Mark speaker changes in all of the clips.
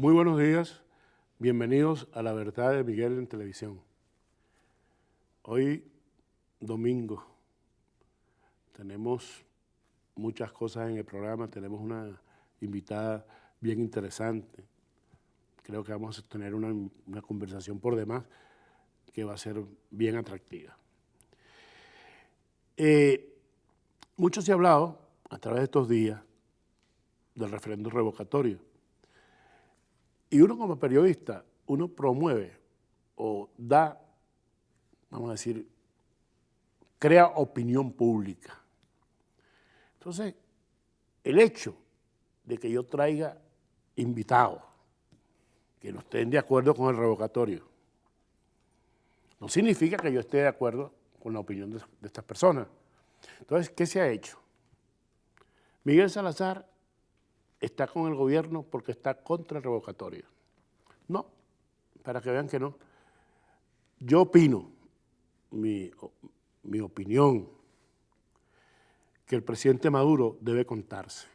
Speaker 1: Muy buenos días, bienvenidos a La Verdad de Miguel en Televisión. Hoy, domingo, tenemos muchas cosas en el programa, tenemos una invitada bien interesante. Creo que vamos a tener una conversación por demás que va a ser bien atractiva. Mucho se ha hablado a través de estos días del referéndum revocatorio. Y uno como periodista, uno promueve o da, vamos a decir, crea opinión pública. Entonces, el hecho de que yo traiga invitados que no estén de acuerdo con el revocatorio, no significa que yo esté de acuerdo con la opinión de estas personas. Entonces, ¿qué se ha hecho? Miguel Salazar está con el gobierno porque está contra el revocatorio. No, para que vean que no. Yo opino, mi opinión, que el presidente Maduro debe contarse.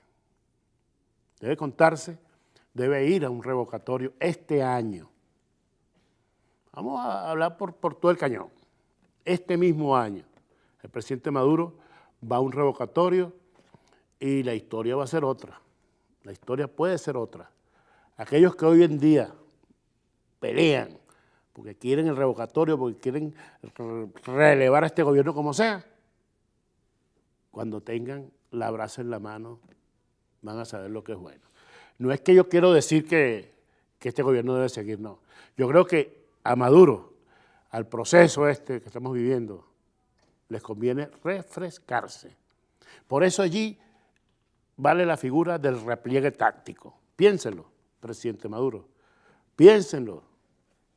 Speaker 1: Debe contarse, debe ir a un revocatorio este año. Vamos a hablar por todo el cañón. Este mismo año, el presidente Maduro va a un revocatorio y la historia va a ser otra. La historia puede ser otra. Aquellos que hoy en día pelean porque quieren el revocatorio, porque quieren relevar a este gobierno como sea, cuando tengan la brasa en la mano van a saber lo que es bueno. No es que yo quiero decir que este gobierno debe seguir, no. Yo creo que a Maduro, al proceso este que estamos viviendo, les conviene refrescarse. Por eso allí vale la figura del repliegue táctico. Piénsenlo, presidente Maduro, piénsenlo,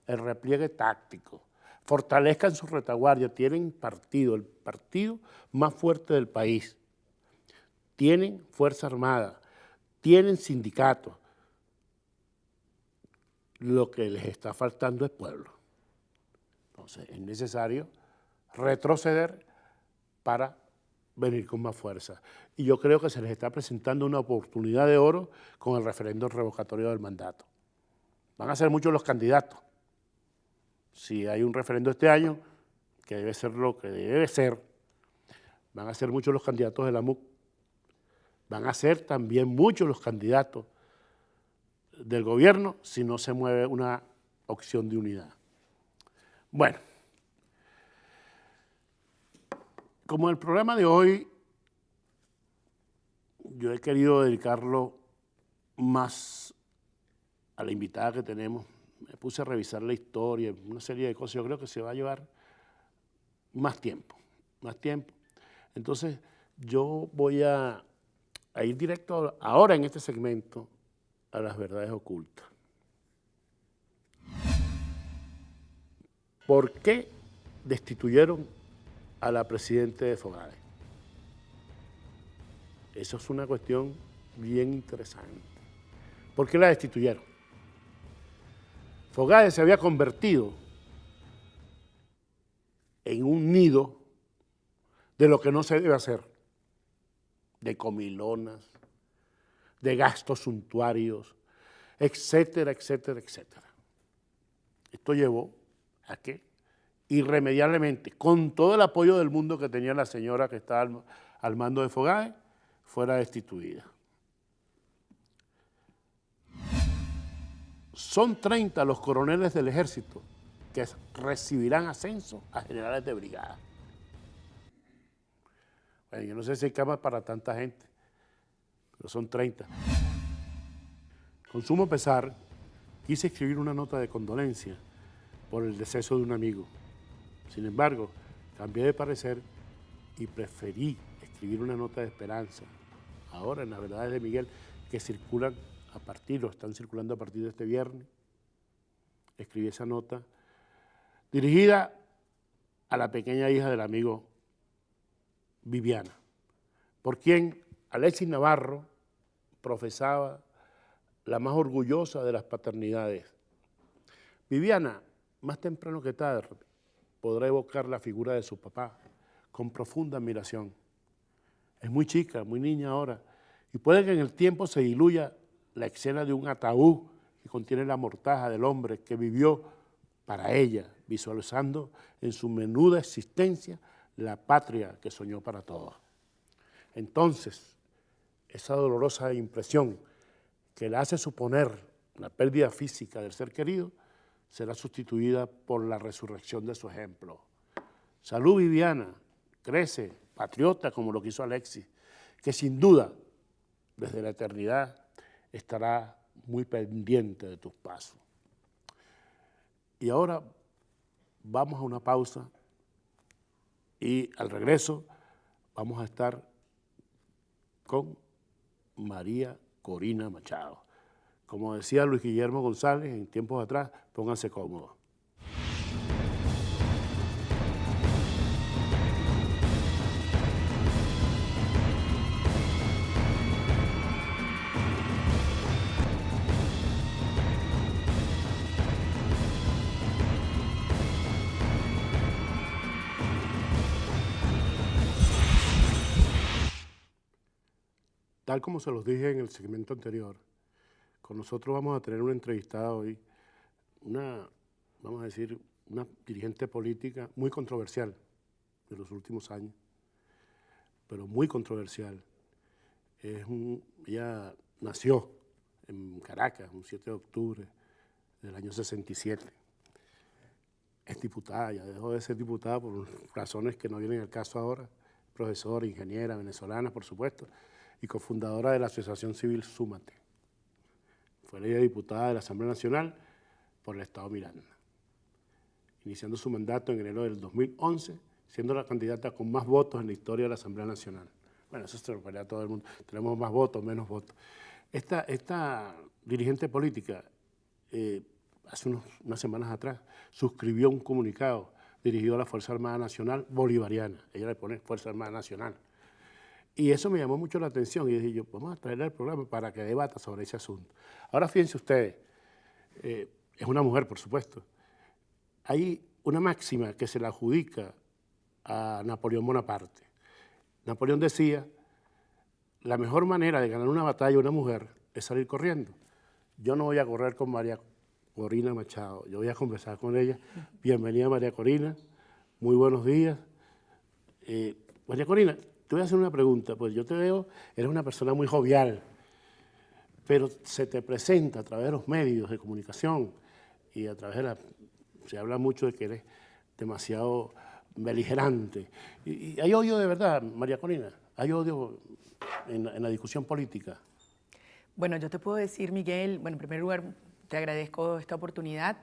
Speaker 1: el repliegue táctico. Fortalezcan su retaguardia, tienen partido, el partido más fuerte del país. Tienen Fuerza Armada, tienen sindicatos. Lo que les está faltando es pueblo. Entonces es necesario retroceder para venir con más fuerza. Y yo creo que se les está presentando una oportunidad de oro con el referéndum revocatorio del mandato. Van a ser muchos los candidatos. Si hay un referéndum este año, que debe ser lo que debe ser, van a ser muchos los candidatos de la MUC, van a ser también muchos los candidatos del gobierno si no se mueve una opción de unidad. Bueno, como el programa de hoy, yo he querido dedicarlo más a la invitada que tenemos, me puse a revisar la historia, una serie de cosas, yo creo que se va a llevar más tiempo. Entonces, yo voy a ir directo ahora en este segmento a las verdades ocultas. ¿Por qué destituyeron a la presidenta de Fogade? Eso es una cuestión bien interesante. ¿Por qué la destituyeron? Fogade se había convertido en un nido de lo que no se debe hacer, de comilonas, de gastos suntuarios, etcétera, etcétera, etcétera. Esto llevó a que irremediablemente, con todo el apoyo del mundo que tenía la señora que estaba al mando de Fogade, fuera destituida. Son 30 los coroneles del ejército que recibirán ascenso a generales de brigada. Bueno, yo no sé si hay camas para tanta gente, pero son 30. Con sumo pesar, quise escribir una nota de condolencia por el deceso de un amigo. Sin embargo, cambié de parecer y preferí escribir una nota de esperanza. Ahora, en las verdades de Miguel, que circulan están circulando a partir de este viernes, escribí esa nota dirigida a la pequeña hija del amigo Viviana, por quien Alexis Navarro profesaba la más orgullosa de las paternidades. Viviana, más temprano que tarde, podrá evocar la figura de su papá con profunda admiración. Es muy chica, muy niña ahora, y puede que en el tiempo se diluya la escena de un ataúd que contiene la mortaja del hombre que vivió para ella, visualizando en su menuda existencia la patria que soñó para todos. Entonces, esa dolorosa impresión que le hace suponer la pérdida física del ser querido será sustituida por la resurrección de su ejemplo. Salud, Viviana, crece, patriota como lo quiso Alexis, que sin duda, desde la eternidad, estará muy pendiente de tus pasos. Y ahora vamos a una pausa y al regreso vamos a estar con María Corina Machado. Como decía Luis Guillermo González en tiempos atrás, pónganse cómodos. Tal como se los dije en el segmento anterior, con nosotros vamos a tener una entrevistada hoy, vamos a decir, una dirigente política muy controversial de los últimos años, pero muy controversial. Ella nació en Caracas, un 7 de octubre del año 67. Es diputada, ya dejó de ser diputada por razones que no vienen al caso ahora, profesora, ingeniera, venezolana, por supuesto, y cofundadora de la Asociación Civil Súmate. Fue elegida diputada de la Asamblea Nacional por el Estado Miranda, iniciando su mandato en enero del 2011, siendo la candidata con más votos en la historia de la Asamblea Nacional. Bueno, eso se lo pelea a todo el mundo. Tenemos más votos, menos votos. Esta dirigente política, hace unas semanas atrás, suscribió un comunicado dirigido a la Fuerza Armada Nacional Bolivariana. Ella le pone Fuerza Armada Nacional. Y eso me llamó mucho la atención y dije yo, vamos a traerle el programa para que debata sobre ese asunto. Ahora fíjense ustedes, es una mujer, por supuesto. Hay una máxima que se la adjudica a Napoleón Bonaparte. Napoleón decía, la mejor manera de ganar una batalla a una mujer es salir corriendo. Yo no voy a correr con María Corina Machado, yo voy a conversar con ella. Bienvenida, María Corina, muy buenos días. María Corina, te voy a hacer una pregunta, pues yo te veo, eres una persona muy jovial, pero se te presenta a través de los medios de comunicación y a través de se habla mucho de que eres demasiado beligerante. Y hay odio de verdad, María Corina, hay odio en la discusión política.
Speaker 2: Bueno, yo te puedo decir, Miguel, bueno, en primer lugar, te agradezco esta oportunidad.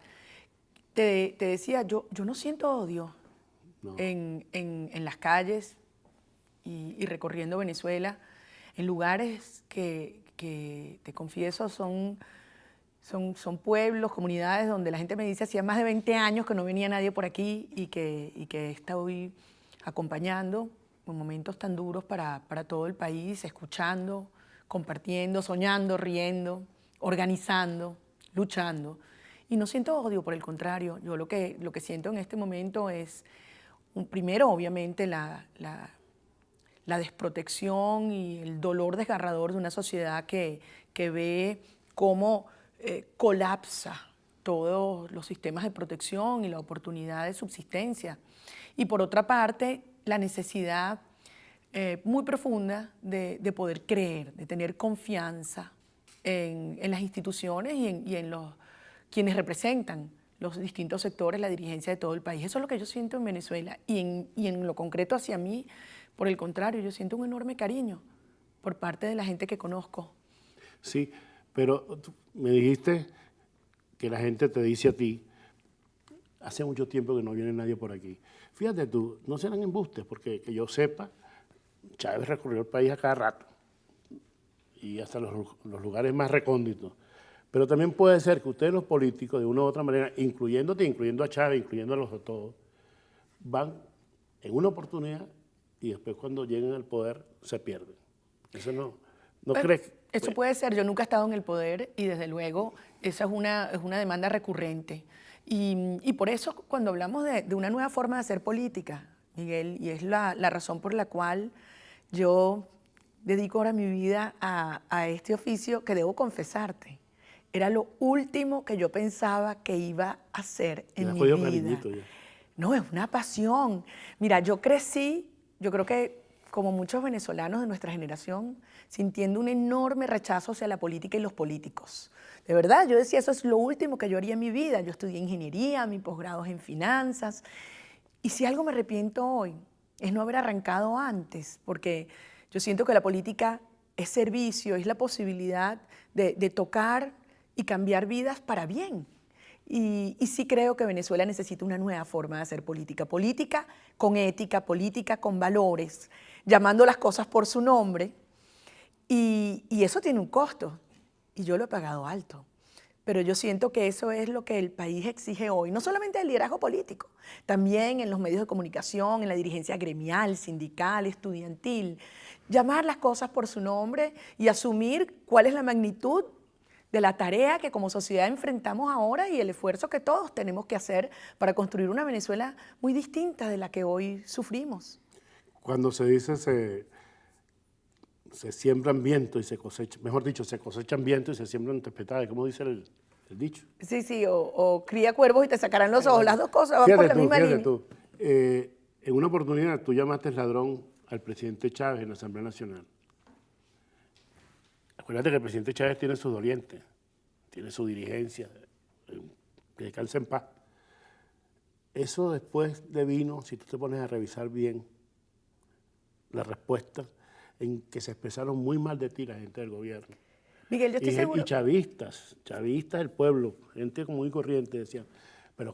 Speaker 2: Te decía, yo no siento odio
Speaker 1: No.
Speaker 2: en las calles y recorriendo Venezuela, en lugares que te confieso son pueblos, comunidades donde la gente me dice hacía más de 20 años que no venía nadie por aquí y que estoy acompañando en momentos tan duros para todo el país, escuchando, compartiendo, soñando, riendo, organizando, luchando. Y no siento odio, por el contrario. Yo lo que siento en este momento es, primero, obviamente, la desprotección y el dolor desgarrador de una sociedad que ve cómo colapsa todos los sistemas de protección y la oportunidad de subsistencia. Y por otra parte, la necesidad muy profunda de poder creer, de tener confianza en las instituciones y en los quienes representan los distintos sectores, la dirigencia de todo el país. Eso es lo que yo siento en Venezuela y en lo concreto hacia mí, por el contrario, yo siento un enorme cariño por parte de la gente que conozco.
Speaker 1: Sí, pero tú me dijiste que la gente te dice a ti, hace mucho tiempo que no viene nadie por aquí. Fíjate tú, no serán embustes, porque que yo sepa, Chávez recorrió el país a cada rato y hasta los lugares más recónditos. Pero también puede ser que ustedes los políticos, de una u otra manera, incluyéndote, incluyendo a Chávez, incluyendo a los de todos, van en una oportunidad y después cuando llegan al poder se pierden. Eso no crees.
Speaker 2: Eso puede ser, yo nunca he estado en el poder y desde luego esa es una demanda recurrente. Y por eso cuando hablamos de una nueva forma de hacer política, Miguel, y es la razón por la cual yo dedico ahora mi vida a este oficio, que debo confesarte, era lo último que yo pensaba que iba a hacer
Speaker 1: Le
Speaker 2: en
Speaker 1: has
Speaker 2: mi
Speaker 1: cogido
Speaker 2: vida.
Speaker 1: cariñito ya.
Speaker 2: No, es una pasión. Mira, yo crecí, yo creo que como muchos venezolanos de nuestra generación, sintiendo un enorme rechazo hacia la política y los políticos. De verdad, yo decía, eso es lo último que yo haría en mi vida. Yo estudié ingeniería, mi posgrado es en finanzas. Y si algo me arrepiento hoy, es no haber arrancado antes, porque yo siento que la política es servicio, es la posibilidad de tocar y cambiar vidas para bien. Y sí creo que Venezuela necesita una nueva forma de hacer política. Política con ética, política con valores, llamando las cosas por su nombre. Y eso tiene un costo. Y yo lo he pagado alto. Pero yo siento que eso es lo que el país exige hoy. No solamente el liderazgo político, también en los medios de comunicación, en la dirigencia gremial, sindical, estudiantil. Llamar las cosas por su nombre y asumir cuál es la magnitud de la tarea que como sociedad enfrentamos ahora y el esfuerzo que todos tenemos que hacer para construir una Venezuela muy distinta de la que hoy sufrimos.
Speaker 1: Cuando se dice se siembran viento y se cosecha, mejor dicho, se cosechan viento y se siembran tempestades, ¿cómo dice el dicho?
Speaker 2: Sí, o cría cuervos y te sacarán los ojos, las dos cosas van por la misma línea.
Speaker 1: Tú, en una oportunidad tú llamaste ladrón al presidente Chávez en la Asamblea Nacional. Acuérdate que el presidente Chávez tiene sus dolientes, tiene su dirigencia, que descanse en paz. Eso después devino, si tú te pones a revisar bien la respuesta, en que se expresaron muy mal de ti la gente del gobierno.
Speaker 2: Miguel, yo estoy seguro.
Speaker 1: Y chavistas del pueblo, gente muy corriente, decían, pero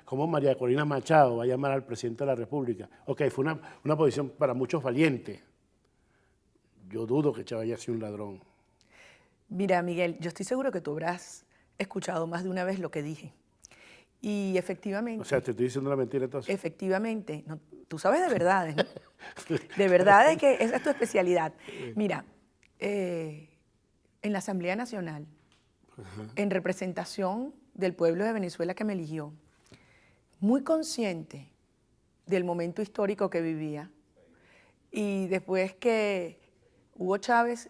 Speaker 1: ¿cómo María Corina Machado va a llamar al presidente de la República? Ok, fue una posición para muchos valiente. Yo dudo que Chávez haya sido un ladrón.
Speaker 2: Mira, Miguel, yo estoy seguro que tú habrás escuchado más de una vez lo que dije. Y efectivamente...
Speaker 1: O sea, te estoy diciendo la mentira entonces.
Speaker 2: Efectivamente. No, tú sabes de verdades, ¿no? De verdades que esa es tu especialidad. Mira, en la Asamblea Nacional, en representación del pueblo de Venezuela que me eligió, muy consciente del momento histórico que vivía, y después que Hugo Chávez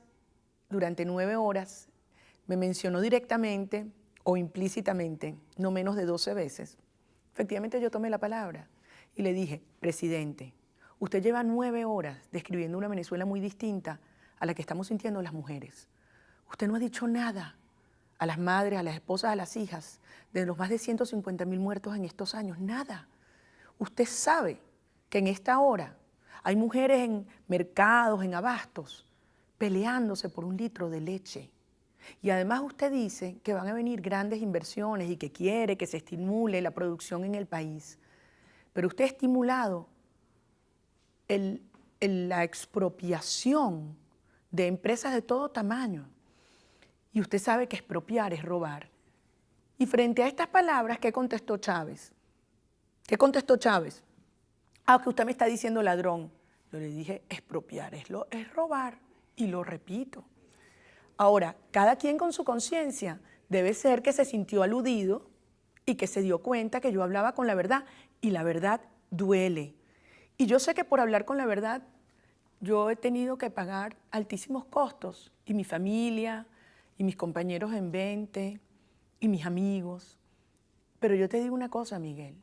Speaker 2: durante 9 horas me mencionó directamente o implícitamente no menos de 12 veces, efectivamente yo tomé la palabra y le dije, presidente, usted lleva 9 horas describiendo una Venezuela muy distinta a la que estamos sintiendo las mujeres. Usted no ha dicho nada a las madres, a las esposas, a las hijas de los más de 150.000 muertos en estos años, nada. Usted sabe que en esta hora hay mujeres en mercados, en abastos, peleándose por un litro de leche. Y además usted dice que van a venir grandes inversiones y que quiere que se estimule la producción en el país. Pero usted ha estimulado la expropiación de empresas de todo tamaño. Y usted sabe que expropiar es robar. Y frente a estas palabras, ¿qué contestó Chávez? ¿Qué contestó Chávez? Ah, que usted me está diciendo ladrón. Yo le dije, expropiar es robar. Y lo repito. Ahora, cada quien con su conciencia debe ser que se sintió aludido y que se dio cuenta que yo hablaba con la verdad. Y la verdad duele. Y yo sé que por hablar con la verdad yo he tenido que pagar altísimos costos. Y mi familia, y mis compañeros en 20, y mis amigos. Pero yo te digo una cosa, Miguel.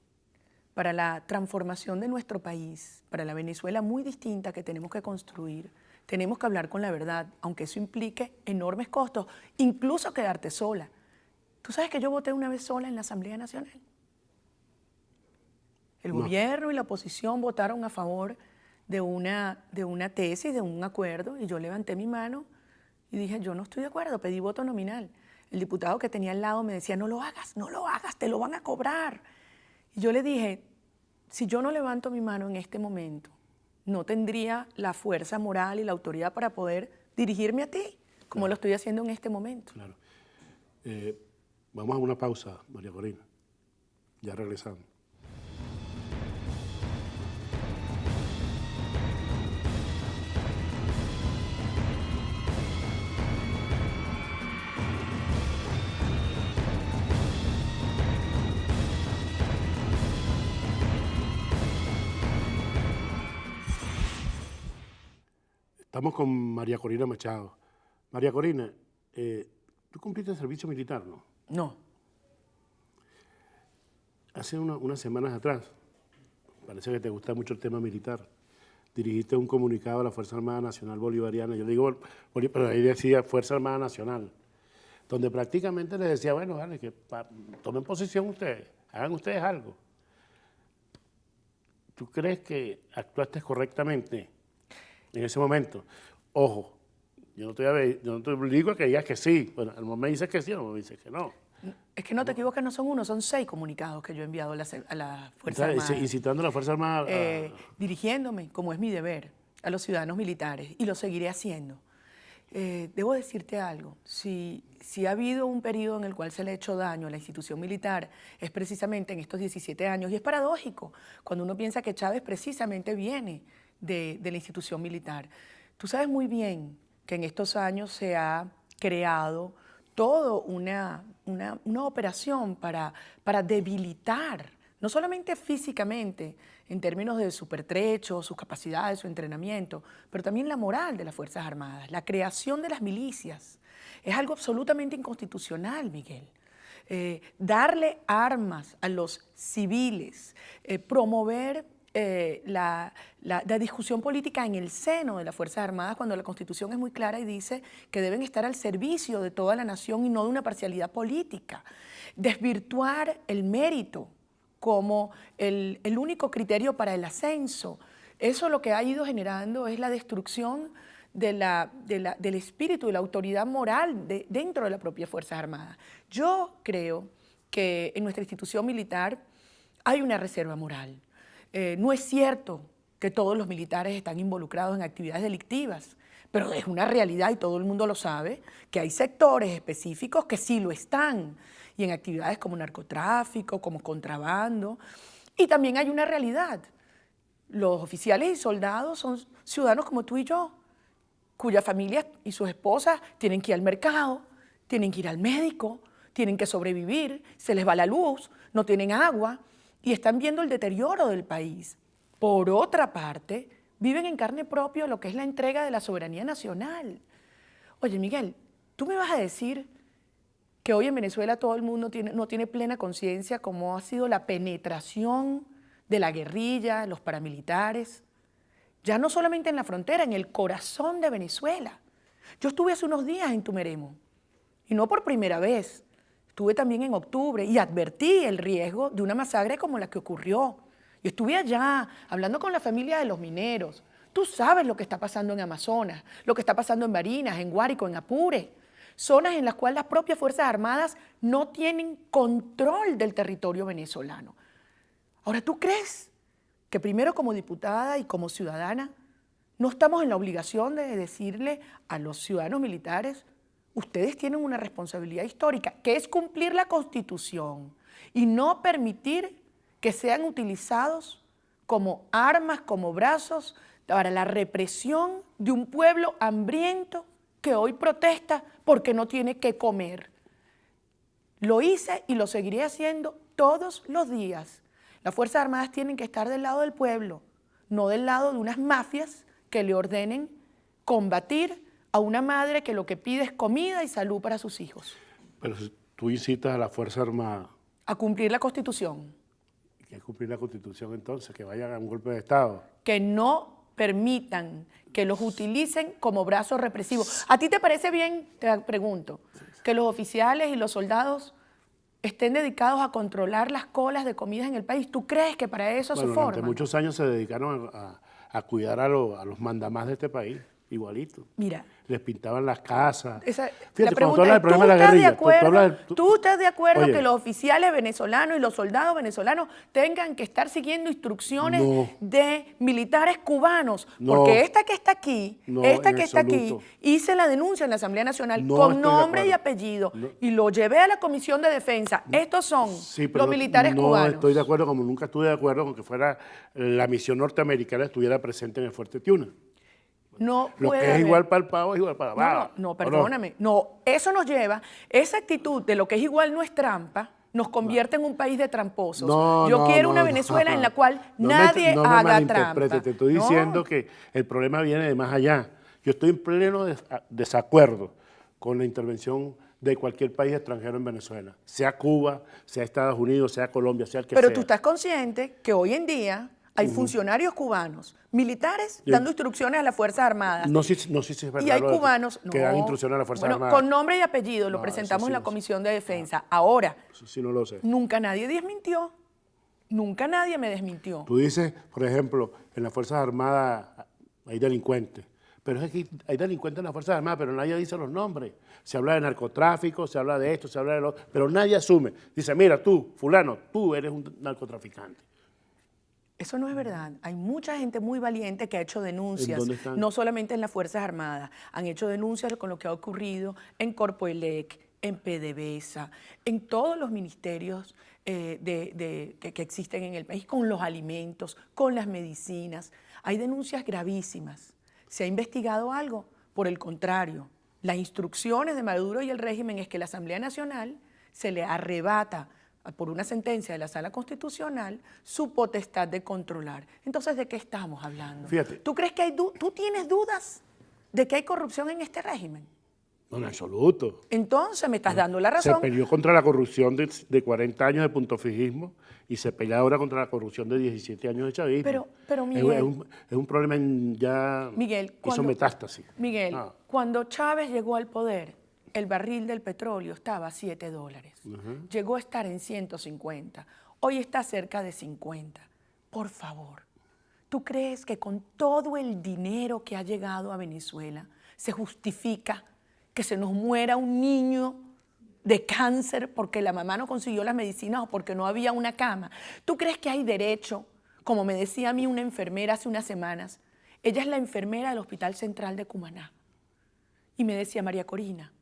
Speaker 2: Para la transformación de nuestro país, para la Venezuela muy distinta que tenemos que construir, tenemos que hablar con la verdad, aunque eso implique enormes costos, incluso quedarte sola. ¿Tú sabes que yo voté una vez sola en la Asamblea Nacional? El gobierno y la oposición votaron a favor de una tesis, de un acuerdo, y yo levanté mi mano y dije, yo no estoy de acuerdo, pedí voto nominal. El diputado que tenía al lado me decía, no lo hagas, te lo van a cobrar. Y yo le dije, si yo no levanto mi mano en este momento, no tendría la fuerza moral y la autoridad para poder dirigirme a ti, como lo estoy haciendo en este momento.
Speaker 1: Claro. Vamos a una pausa, María Corina. Ya regresamos. Estamos con María Corina Machado. María Corina, Tú cumpliste el servicio militar, ¿no?
Speaker 2: No.
Speaker 1: Hace unas semanas atrás, parece que te gusta mucho el tema militar, dirigiste un comunicado a la Fuerza Armada Nacional Bolivariana, yo digo, pero ahí decía Fuerza Armada Nacional, donde prácticamente les decía, bueno, vale, que tomen posición ustedes, hagan ustedes algo. ¿Tú crees que actuaste correctamente en ese momento? Ojo, yo no te obligo a que digas que sí. Bueno, al momento me dices que sí, al momento me dices que no.
Speaker 2: Es que no te equivocas, no son uno, son 6 comunicados que yo he enviado a la Fuerza Armada.
Speaker 1: Incitando a la Fuerza Armada.
Speaker 2: Dirigiéndome, como es mi deber, a los ciudadanos militares, y lo seguiré haciendo. Debo decirte algo, si ha habido un periodo en el cual se le ha hecho daño a la institución militar, es precisamente en estos 17 años, y es paradójico cuando uno piensa que Chávez precisamente viene de la institución militar. Tú sabes muy bien que en estos años se ha creado toda una operación para debilitar, no solamente físicamente, en términos de su pertrecho, sus capacidades, su entrenamiento, pero también la moral de las Fuerzas Armadas. La creación de las milicias es algo absolutamente inconstitucional, Miguel. Darle armas a los civiles, promover la discusión política en el seno de las Fuerzas Armadas, cuando la Constitución es muy clara y dice que deben estar al servicio de toda la nación y no de una parcialidad política. Desvirtuar el mérito como el único criterio para el ascenso. Eso lo que ha ido generando es la destrucción del espíritu y la autoridad moral dentro de las propias Fuerzas Armadas. Yo creo que en nuestra institución militar hay una reserva moral. No es cierto que todos los militares están involucrados en actividades delictivas, pero es una realidad y todo el mundo lo sabe, que hay sectores específicos que sí lo están, y en actividades como narcotráfico, como contrabando. Y también hay una realidad. Los oficiales y soldados son ciudadanos como tú y yo, cuyas familias y sus esposas tienen que ir al mercado, tienen que ir al médico, tienen que sobrevivir, se les va la luz, no tienen agua y están viendo el deterioro del país. Por otra parte, viven en carne propia lo que es la entrega de la soberanía nacional. Oye, Miguel, tú me vas a decir que hoy en Venezuela todo el mundo no tiene plena conciencia cómo ha sido la penetración de la guerrilla, los paramilitares, ya no solamente en la frontera, en el corazón de Venezuela. Yo estuve hace unos días en Tumeremo, y no por primera vez, estuve también en octubre y advertí el riesgo de una masacre como la que ocurrió. Yo estuve allá hablando con la familia de los mineros. Tú sabes lo que está pasando en Amazonas, lo que está pasando en Barinas, en Guárico, en Apure. Zonas en las cuales las propias Fuerzas Armadas no tienen control del territorio venezolano. Ahora, ¿tú crees que primero como diputada y como ciudadana no estamos en la obligación de decirle a los ciudadanos militares, ustedes tienen una responsabilidad histórica, que es cumplir la Constitución y no permitir que sean utilizados como armas, como brazos para la represión de un pueblo hambriento que hoy protesta porque no tiene qué comer? Lo hice y lo seguiré haciendo todos los días. Las Fuerzas Armadas tienen que estar del lado del pueblo, no del lado de unas mafias que le ordenen combatir a una madre que lo que pide es comida y salud para sus hijos.
Speaker 1: Pero si tú incitas a la Fuerza Armada
Speaker 2: a cumplir la Constitución.
Speaker 1: ¿Qué es cumplir la Constitución entonces? ¿Que vayan a un golpe de Estado?
Speaker 2: Que no permitan que los utilicen como brazos represivos. ¿A ti te parece bien, te pregunto, que los oficiales y los soldados estén dedicados a controlar las colas de comidas en el país? ¿Tú crees que para eso se forman?
Speaker 1: Durante muchos años se dedicaron a cuidar a los mandamás de este país, igualito.
Speaker 2: Mira.
Speaker 1: Les pintaban las casas.
Speaker 2: La pregunta es, ¿tú estás de acuerdo
Speaker 1: Oye,
Speaker 2: que los oficiales venezolanos y los soldados venezolanos tengan que estar siguiendo instrucciones de militares cubanos? Porque esta que está aquí, hice la denuncia en la Asamblea Nacional con nombre y apellido y lo llevé a la Comisión de Defensa. Estos son los militares cubanos.
Speaker 1: No estoy de acuerdo, como nunca estuve de acuerdo con que fuera la misión norteamericana estuviera presente en el Fuerte Tiuna.
Speaker 2: No
Speaker 1: lo
Speaker 2: puede
Speaker 1: que es
Speaker 2: haber.
Speaker 1: Igual para el pavo es igual para abajo.
Speaker 2: No, perdóname. No, eso nos lleva, esa actitud de lo que es igual no es trampa, nos convierte en un país de tramposos. Yo quiero una Venezuela en la cual nadie haga trampa.
Speaker 1: Te estoy diciendo que el problema viene de más allá. Yo estoy en pleno desacuerdo con la intervención de cualquier país extranjero en Venezuela, sea Cuba, sea Estados Unidos, sea Colombia, sea el que
Speaker 2: Pero
Speaker 1: sea.
Speaker 2: tú estás consciente que hoy en día hay funcionarios cubanos, militares,
Speaker 1: Y-
Speaker 2: dando instrucciones a las Fuerzas Armadas.
Speaker 1: No sé, no sé si es verdad
Speaker 2: Y hay
Speaker 1: lo de
Speaker 2: cubanos
Speaker 1: que dan
Speaker 2: no,
Speaker 1: instrucciones a las Fuerzas
Speaker 2: bueno,
Speaker 1: Armadas.
Speaker 2: con nombre y apellido, lo
Speaker 1: No,
Speaker 2: presentamos
Speaker 1: eso sí
Speaker 2: en la
Speaker 1: no sé.
Speaker 2: Comisión de Defensa. Ahora,
Speaker 1: Eso sí no lo sé.
Speaker 2: nunca nadie desmintió. Nunca nadie me desmintió.
Speaker 1: Tú dices, por ejemplo, en las Fuerzas Armadas hay delincuentes. Pero es que hay delincuentes en las Fuerzas Armadas, pero nadie dice los nombres. Se habla de narcotráfico, se habla de esto, se habla de lo otro, pero nadie asume. Dice, mira, tú, fulano, tú eres un narcotraficante.
Speaker 2: Eso no es verdad. Hay mucha gente muy valiente que ha hecho denuncias,
Speaker 1: dónde están?
Speaker 2: no solamente en las Fuerzas Armadas, han hecho denuncias con lo que ha ocurrido en Corpoelec, en PDVSA, en todos los ministerios que existen en el país, con los alimentos, con las medicinas. Hay denuncias gravísimas. ¿Se ha investigado algo? Por el contrario, las instrucciones de Maduro y el régimen es que la Asamblea Nacional se le arrebata por una sentencia de la Sala Constitucional su potestad de controlar. Entonces, ¿de qué estamos hablando?
Speaker 1: Fíjate.
Speaker 2: ¿Tú crees que tú tienes dudas de que hay corrupción en este régimen?
Speaker 1: No, en absoluto.
Speaker 2: Entonces me estás dando la
Speaker 1: Se
Speaker 2: razón.
Speaker 1: peleó contra la corrupción de 40 años de puntofijismo y se pelea ahora contra la corrupción de 17 años de chavismo.
Speaker 2: Pero, Miguel,
Speaker 1: es un problema ya
Speaker 2: Miguel,
Speaker 1: hizo metástasis.
Speaker 2: Miguel,
Speaker 1: Ah.
Speaker 2: cuando Chávez llegó al poder, el barril del petróleo estaba a $7. Llegó a estar en 150. Hoy está cerca de 50. Por favor, ¿tú crees que con todo el dinero que ha llegado a Venezuela se justifica que se nos muera un niño de cáncer porque la mamá no consiguió las medicinas o porque no había una cama? ¿Tú crees que hay derecho, como me decía a mí una enfermera hace unas semanas? Ella es la enfermera del Hospital Central de Cumaná. Y me decía, María Corina,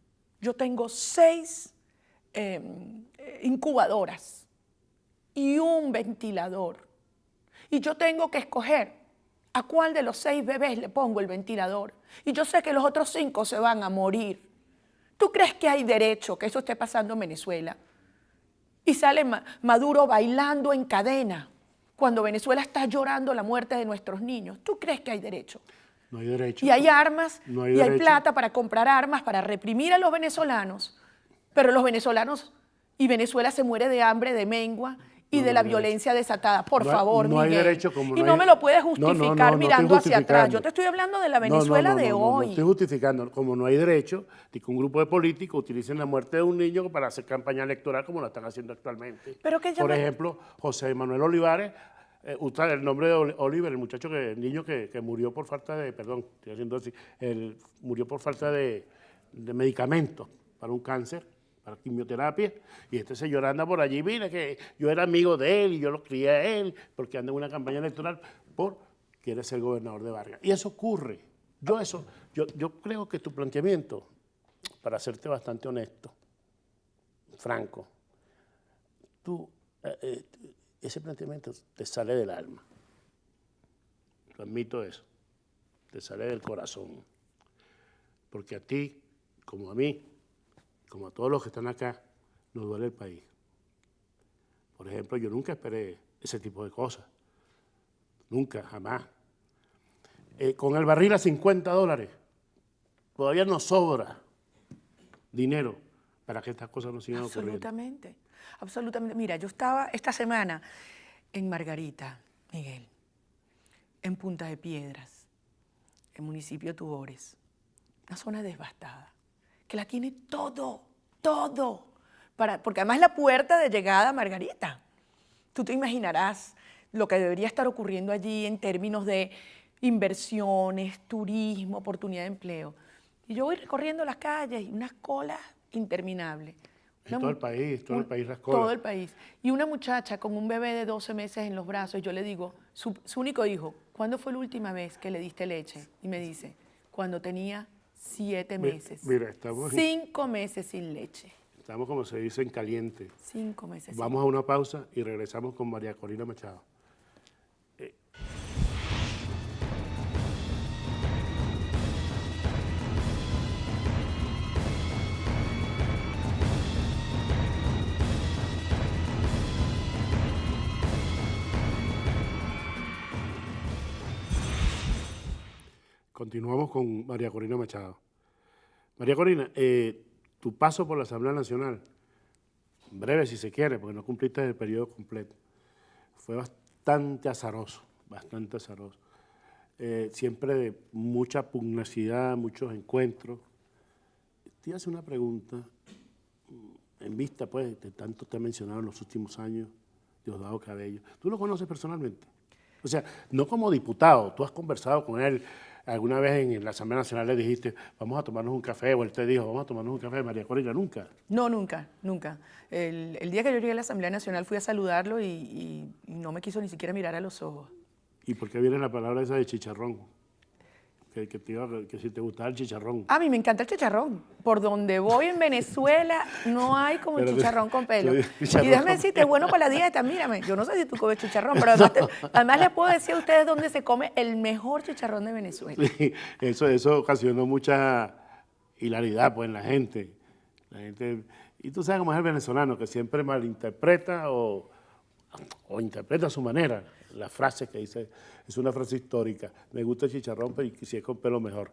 Speaker 2: yo tengo 6 incubadoras y un ventilador. Y yo tengo que escoger a cuál de los 6 bebés le pongo el ventilador. Y yo sé que los otros 5 se van a morir. ¿Tú crees que hay derecho que eso esté pasando en Venezuela? Y sale Maduro bailando en cadena cuando Venezuela está llorando la muerte de nuestros niños. ¿Tú crees que hay derecho?
Speaker 1: No hay derecho.
Speaker 2: Y hay armas,
Speaker 1: No hay
Speaker 2: y hay
Speaker 1: derecho.
Speaker 2: plata para comprar armas, para reprimir a los venezolanos, pero los venezolanos y Venezuela se muere de hambre, de mengua y
Speaker 1: No,
Speaker 2: de la
Speaker 1: no hay
Speaker 2: violencia desatada. Por
Speaker 1: No hay-
Speaker 2: favor,
Speaker 1: no hay
Speaker 2: Miguel.
Speaker 1: derecho como
Speaker 2: y
Speaker 1: no
Speaker 2: no
Speaker 1: hay-
Speaker 2: me lo puedes
Speaker 1: No, no,
Speaker 2: justificar
Speaker 1: no
Speaker 2: mirando
Speaker 1: estoy
Speaker 2: hacia atrás.
Speaker 1: justificando.
Speaker 2: Yo te estoy hablando de la Venezuela de
Speaker 1: No
Speaker 2: hoy.
Speaker 1: estoy justificando. Como no hay derecho de que un grupo de políticos utilicen la muerte de un niño para hacer campaña electoral como lo están haciendo actualmente.
Speaker 2: Pero que
Speaker 1: Por
Speaker 2: llama-
Speaker 1: ejemplo, José Manuel Olivares, usa el nombre de Oliver, el niño que murió por falta de, perdón, estoy haciendo así, murió por falta de medicamentos para un cáncer, para quimioterapia, y este señor anda por allí, mira que yo era amigo de él y yo lo crié a él, porque anda en una campaña electoral quiere ser gobernador de Vargas. Y eso ocurre. Yo creo que tu planteamiento, para serte bastante honesto, franco, ese planteamiento te sale del alma. Lo admito eso. Te sale del corazón. Porque a ti, como a mí, como a todos los que están acá, nos duele el país. Por ejemplo, yo nunca esperé ese tipo de cosas. Nunca, jamás. Con el barril a $50, todavía nos sobra dinero para que estas cosas no sigan ocurriendo.
Speaker 2: Absolutamente, absolutamente. Mira, yo estaba esta semana en Margarita, Miguel, en Punta de Piedras, en municipio de Tubores, una zona devastada, que la tiene todo, porque además es la puerta de llegada a Margarita. Tú te imaginarás lo que debería estar ocurriendo allí en términos de inversiones, turismo, oportunidad de empleo. Y yo voy recorriendo las calles y unas colas interminables.
Speaker 1: Todo el país las colas.
Speaker 2: Todo el país. Y una muchacha con un bebé de 12 meses en los brazos, yo le digo, su único hijo, ¿cuándo fue la última vez que le diste leche? Y me dice, cuando tenía 7 meses.
Speaker 1: Mira, estamos
Speaker 2: 5 meses sin leche.
Speaker 1: Estamos, como se dice, en caliente.
Speaker 2: 5 meses.
Speaker 1: Vamos a una pausa y regresamos con María Corina Machado. Continuamos con María Corina Machado. María Corina, tu paso por la Asamblea Nacional, breve si se quiere, porque no cumpliste el periodo completo, fue bastante azaroso, bastante azaroso. Siempre de mucha pugnacidad, muchos encuentros. Te iba a hacer una pregunta, en vista pues de tanto te he mencionado en los últimos años, Diosdado Cabello. ¿Tú lo conoces personalmente? O sea, no como diputado, tú has conversado con él alguna vez en la Asamblea Nacional, le dijiste, vamos a tomarnos un café, o él te dijo, vamos a tomarnos un café, María Corina, nunca.
Speaker 2: No, nunca, nunca. El día que yo llegué a la Asamblea Nacional fui a saludarlo y no me quiso ni siquiera mirar a los ojos.
Speaker 1: ¿Y por qué viene la palabra esa de chicharrón? Que si te gustaba el chicharrón.
Speaker 2: A mí me encanta el chicharrón. Por donde voy en Venezuela no hay como el chicharrón con pelo. Y déjame decirte, es bueno para la dieta. Mírame, yo no sé si tú comes chicharrón, pero además les puedo decir a ustedes dónde se come el mejor chicharrón de Venezuela.
Speaker 1: Sí, eso ocasionó mucha hilaridad pues, en la gente. Y tú sabes cómo es el venezolano, que siempre malinterpreta o interpreta a su manera la frase que dice. Es una frase histórica. Me gusta el chicharrón, pero si es con pelo mejor.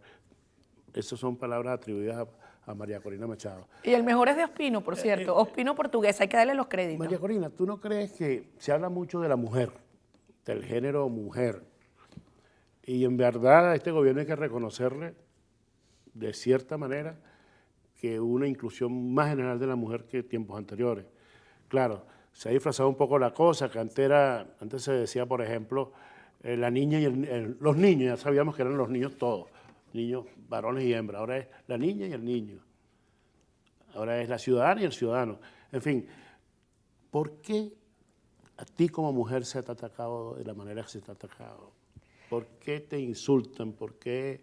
Speaker 1: Esas son palabras atribuidas a María Corina Machado.
Speaker 2: Y el mejor es de Ospino, por cierto. Ospino portugués, hay que darle los créditos.
Speaker 1: María Corina, ¿tú no crees que se habla mucho de la mujer, del género mujer? Y en verdad a este gobierno hay que reconocerle, de cierta manera, que una inclusión más general de la mujer que tiempos anteriores. Claro, se ha disfrazado un poco la cosa, que antes se decía, por ejemplo, la niña y los niños, ya sabíamos que eran los niños todos, niños, varones y hembras, ahora es la niña y el niño, ahora es la ciudadana y el ciudadano. En fin, ¿por qué a ti como mujer se te ha atacado de la manera que se te ha atacado? ¿Por qué te insultan? ¿Por qué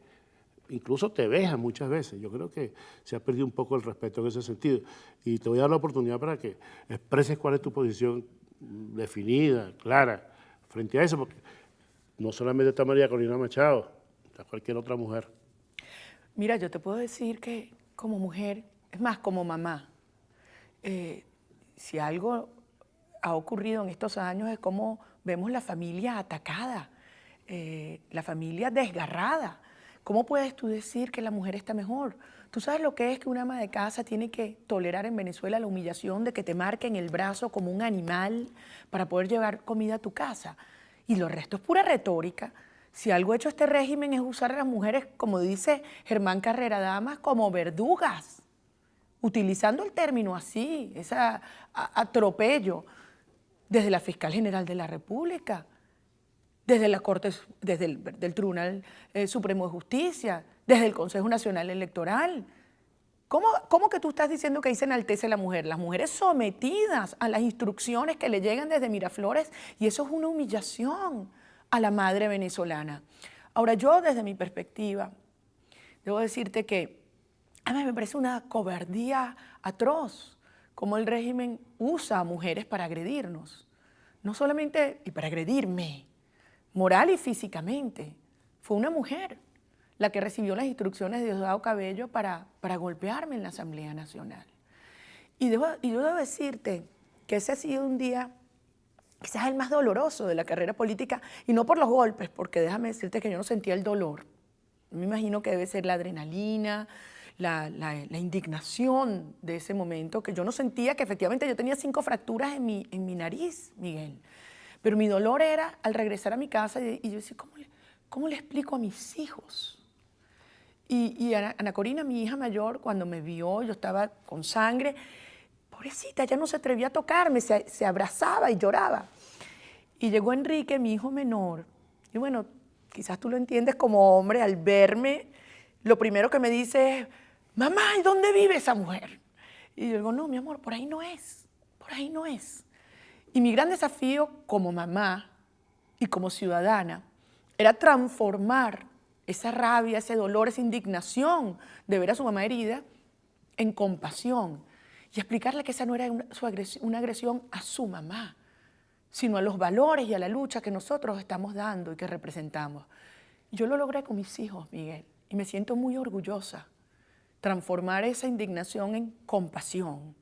Speaker 1: incluso te vejan muchas veces? Yo creo que se ha perdido un poco el respeto en ese sentido. Y te voy a dar la oportunidad para que expreses cuál es tu posición definida, clara, frente a eso, porque no solamente está María Corina Machado, está cualquier otra mujer.
Speaker 2: Mira, yo te puedo decir que como mujer, es más, como mamá, si algo ha ocurrido en estos años es cómo vemos la familia atacada, la familia desgarrada. ¿Cómo puedes tú decir que la mujer está mejor? ¿Tú sabes lo que es que una ama de casa tiene que tolerar en Venezuela la humillación de que te marquen el brazo como un animal para poder llevar comida a tu casa? Y lo resto es pura retórica. Si algo ha hecho este régimen es usar a las mujeres, como dice Germán Carrera Damas, como verdugas, utilizando el término así, ese atropello, desde la Fiscal General de la República, desde la Corte, desde el Tribunal Supremo de Justicia, desde el Consejo Nacional Electoral. ¿Cómo que tú estás diciendo que ahí se enaltece la mujer? Las mujeres sometidas a las instrucciones que le llegan desde Miraflores, y eso es una humillación a la madre venezolana. Ahora, yo desde mi perspectiva, debo decirte que a mí me parece una cobardía atroz cómo el régimen usa a mujeres para agredirnos. No solamente, y para agredirme, moral y físicamente. Fue una mujer la que recibió las instrucciones de Diosdado Cabello para golpearme en la Asamblea Nacional. Y yo debo decirte que ese ha sido un día, quizás el más doloroso de la carrera política, y no por los golpes, porque déjame decirte que yo no sentía el dolor. Me imagino que debe ser la adrenalina, la indignación de ese momento, que yo no sentía, que efectivamente yo tenía 5 fracturas en mi nariz, Miguel. Pero mi dolor era al regresar a mi casa y yo decía, ¿cómo le explico a mis hijos? Y Ana Corina, mi hija mayor, cuando me vio, yo estaba con sangre, pobrecita, ya no se atrevía a tocarme, se abrazaba y lloraba. Y llegó Enrique, mi hijo menor, y bueno, quizás tú lo entiendes como hombre, al verme, lo primero que me dice es, mamá, ¿y dónde vive esa mujer? Y yo digo, no, mi amor, por ahí no es, por ahí no es. Y mi gran desafío como mamá y como ciudadana era transformar esa rabia, ese dolor, esa indignación de ver a su mamá herida en compasión y explicarle que esa no era una agresión a su mamá, sino a los valores y a la lucha que nosotros estamos dando y que representamos. Yo lo logré con mis hijos, Miguel, y me siento muy orgullosa. Transformar esa indignación en compasión.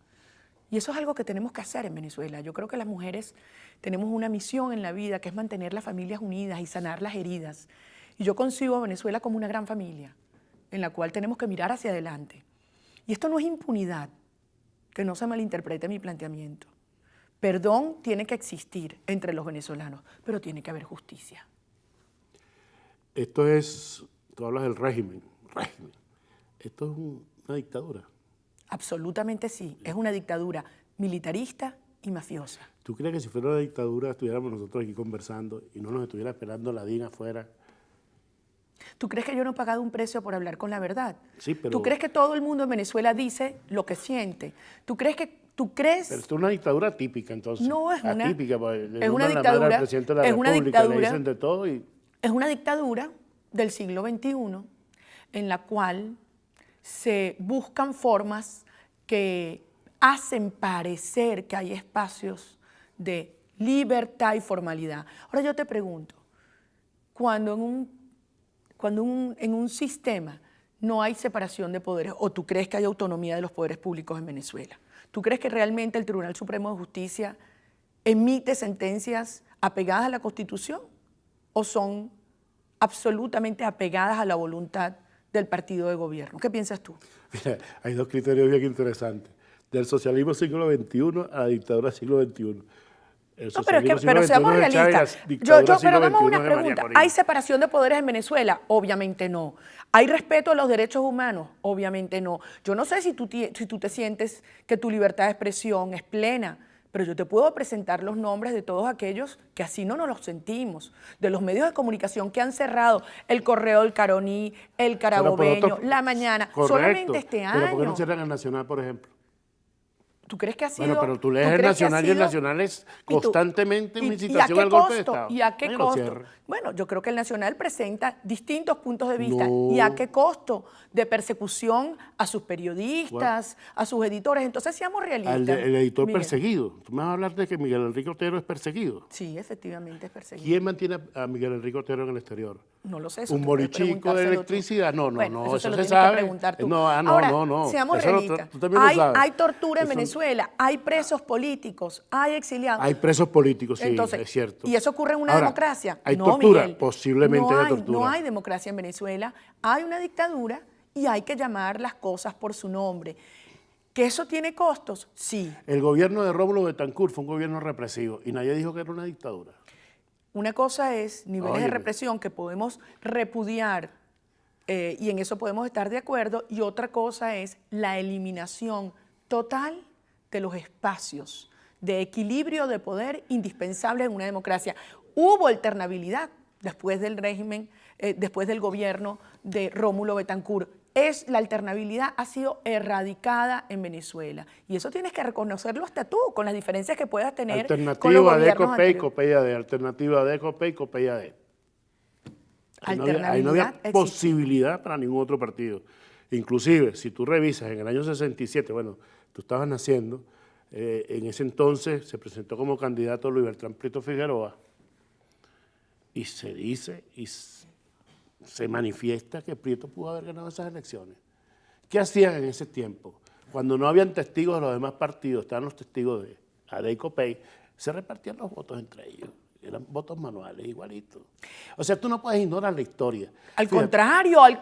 Speaker 2: Y eso es algo que tenemos que hacer en Venezuela. Yo creo que las mujeres tenemos una misión en la vida que es mantener las familias unidas y sanar las heridas. Y yo concibo a Venezuela como una gran familia en la cual tenemos que mirar hacia adelante. Y esto no es impunidad, que no se malinterprete mi planteamiento. Perdón tiene que existir entre los venezolanos, pero tiene que haber justicia.
Speaker 1: Esto es, tú hablas del régimen. Esto es una dictadura.
Speaker 2: Absolutamente sí, es una dictadura militarista y mafiosa.
Speaker 1: ¿Tú crees que si fuera una dictadura estuviéramos nosotros aquí conversando y no nos estuviera esperando la DIN afuera?
Speaker 2: ¿Tú crees que yo no he pagado un precio por hablar con la verdad?
Speaker 1: Sí, pero...
Speaker 2: ¿Tú crees que todo el mundo en Venezuela dice lo que siente? ¿Tú crees
Speaker 1: Pero esto es una dictadura típica, entonces.
Speaker 2: No, es una...
Speaker 1: Atípica, porque
Speaker 2: es una dictadura.
Speaker 1: Al presidente de la
Speaker 2: es una
Speaker 1: República,
Speaker 2: dictadura.
Speaker 1: le dicen de todo y...
Speaker 2: Es una dictadura del siglo XXI en la cual se buscan formas que hacen parecer que hay espacios de libertad y formalidad. Ahora yo te pregunto, cuando en un sistema no hay separación de poderes, o tú crees que hay autonomía de los poderes públicos en Venezuela, ¿tú crees que realmente el Tribunal Supremo de Justicia emite sentencias apegadas a la Constitución o son absolutamente apegadas a la voluntad del partido de gobierno? ¿Qué piensas tú?
Speaker 1: Mira, hay dos criterios bien interesantes. Del socialismo siglo XXI a la dictadura siglo XXI.
Speaker 2: No, pero seamos realistas. Pero dame una pregunta. ¿Hay separación de poderes en Venezuela? Obviamente no. ¿Hay respeto a los derechos humanos? Obviamente no. Yo no sé si tú te sientes que tu libertad de expresión es plena, pero yo te puedo presentar los nombres de todos aquellos que así no nos los sentimos, de los medios de comunicación que han cerrado el Correo del Caroní, el Carabobeño, La Mañana,
Speaker 1: correcto,
Speaker 2: solamente este año.
Speaker 1: Pero ¿por qué no cierran el Nacional, por ejemplo?
Speaker 2: ¿Tú crees que ha sido...?
Speaker 1: Bueno, pero tú lees el Nacional y el Nacional es constantemente una incitación al golpe de Estado.
Speaker 2: ¿Y a qué costo? Bueno, yo creo que el Nacional presenta distintos puntos de vista. ¿Y a qué costo? De persecución a sus periodistas, a sus editores. Entonces, seamos realistas.
Speaker 1: El editor perseguido. Tú me vas a hablar de que Miguel Enrique Otero es perseguido.
Speaker 2: Sí, efectivamente es perseguido.
Speaker 1: ¿Quién mantiene a Miguel Enrique Otero en el exterior?
Speaker 2: No lo sé.
Speaker 1: ¿Un bolichico de electricidad? No,
Speaker 2: bueno,
Speaker 1: eso se sabe.
Speaker 2: Ahora, seamos realistas.
Speaker 1: Tú también lo sabes.
Speaker 2: Hay tortura en Venezuela, hay presos políticos, hay exiliados.
Speaker 1: Hay presos políticos, sí,
Speaker 2: entonces,
Speaker 1: es cierto.
Speaker 2: ¿Y eso ocurre en una democracia?
Speaker 1: ¿Hay
Speaker 2: no,
Speaker 1: tortura?
Speaker 2: Miguel,
Speaker 1: Posiblemente hay tortura.
Speaker 2: No hay democracia en Venezuela, hay una dictadura y hay que llamar las cosas por su nombre. ¿Que eso tiene costos? Sí.
Speaker 1: El gobierno de Rómulo Betancourt fue un gobierno represivo y nadie dijo que era una dictadura.
Speaker 2: Una cosa es niveles de represión que podemos repudiar y en eso podemos estar de acuerdo, y otra cosa es la eliminación total de los espacios de equilibrio de poder indispensables en una democracia. Hubo alternabilidad después del régimen, después del gobierno de Rómulo Betancourt. La alternabilidad ha sido erradicada en Venezuela. Y eso tienes que reconocerlo hasta tú, con las diferencias que puedas tener con los gobiernos
Speaker 1: Alternativa de Copey D, alternativa de Copey, Copey D. Ahí no había posibilidad para ningún otro partido. Inclusive, si tú revisas en el año 67, bueno, tú estabas naciendo, en ese entonces se presentó como candidato Luis Bertrán Prieto Figueroa y se dice y se manifiesta que Prieto pudo haber ganado esas elecciones. ¿Qué hacían en ese tiempo? Cuando no habían testigos de los demás partidos, estaban los testigos de AD y Copey, se repartían los votos entre ellos. Eran votos manuales, igualitos. O sea, tú no puedes ignorar la historia.
Speaker 2: Al contrario, hay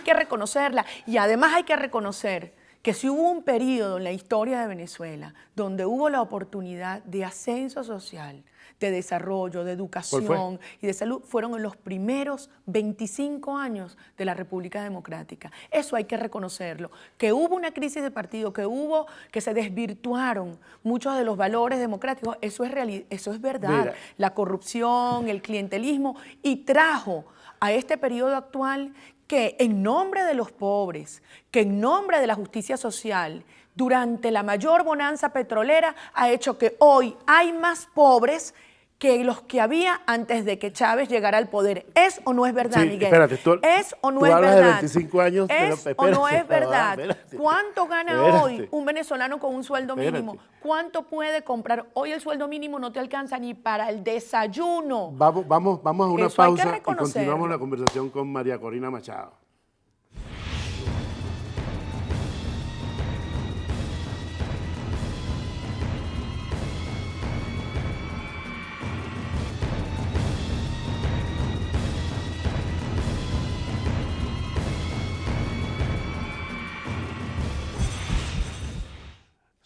Speaker 2: que reconocerla. Y además hay que reconocer que si hubo un periodo en la historia de Venezuela donde hubo la oportunidad de ascenso social, de desarrollo, de educación y de salud, fueron en los primeros 25 años de la República Democrática. Eso hay que reconocerlo. Que hubo una crisis de partido, que se desvirtuaron muchos de los valores democráticos, eso es verdad. Mira, la corrupción, el clientelismo, y trajo a este periodo actual que en nombre de los pobres, que en nombre de la justicia social, durante la mayor bonanza petrolera, ha hecho que hoy hay más pobres que los que había antes de que Chávez llegara al poder. ¿Es o no es verdad,
Speaker 1: sí,
Speaker 2: Miguel?
Speaker 1: Espérate,
Speaker 2: ¿Es o no es
Speaker 1: verdad?
Speaker 2: De
Speaker 1: 25 años,
Speaker 2: ¿Es o no es verdad? ¿Cuánto gana hoy un venezolano con un sueldo mínimo? ¿Cuánto puede comprar? Hoy el sueldo mínimo no te alcanza ni para el desayuno.
Speaker 1: Vamos a una pausa y continuamos la conversación con María Corina Machado.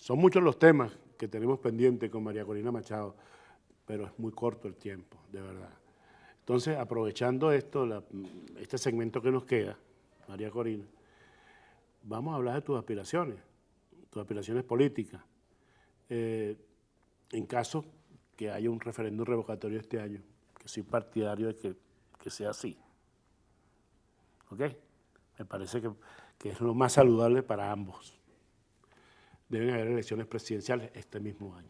Speaker 1: Son muchos los temas que tenemos pendientes con María Corina Machado, pero es muy corto el tiempo, de verdad. Entonces, aprovechando esto, este segmento que nos queda, María Corina, vamos a hablar de tus aspiraciones políticas. En caso que haya un referéndum revocatorio este año, que soy partidario de que sea así. ¿Ok? Me parece que es lo más saludable para ambos. Deben haber elecciones presidenciales este mismo año.